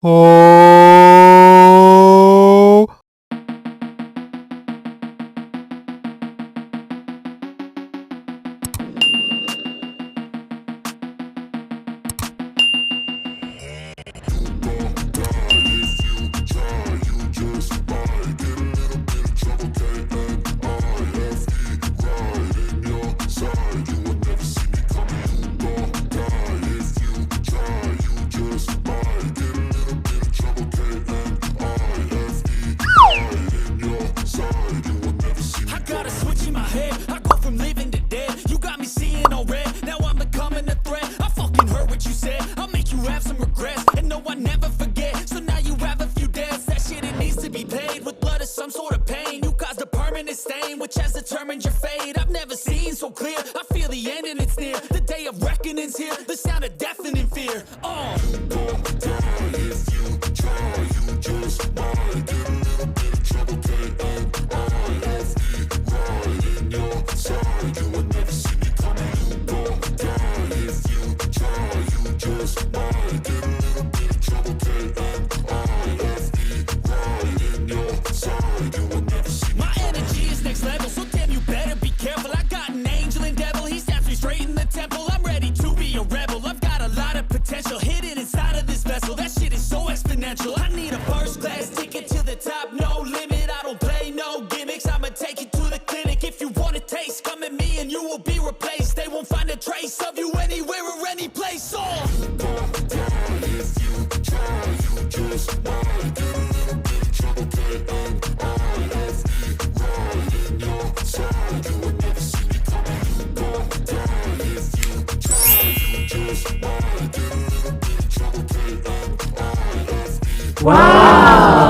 Oh. I got a switch in my head. I go from living to dead. You got me seeing all red. Now I'm becoming a threat. I fucking heard what you said. I'll make you have some regrets. And no, I never forget. So now you have a few debts. That shit, it needs to be paid with blood or some sort of pain. You caused a permanent stain, which has determined your fate. I've never seen so clear. I feel the end and it's near. The day of reckoning's here. The sound of deafening fear. My energy is next level, so damn you better be careful. I got an angel and devil, he snaps me straight in the temple. I'm ready to be a rebel, I've got a lot of potential hidden inside of this vessel. That shit is so exponential. I need a first class ticket to the top, no limit. I don't play no gimmicks, I'ma take you to the clinic. If you want a taste, come at me and you will be replaced. They won't find a trace of you anywhere or any place. Wow!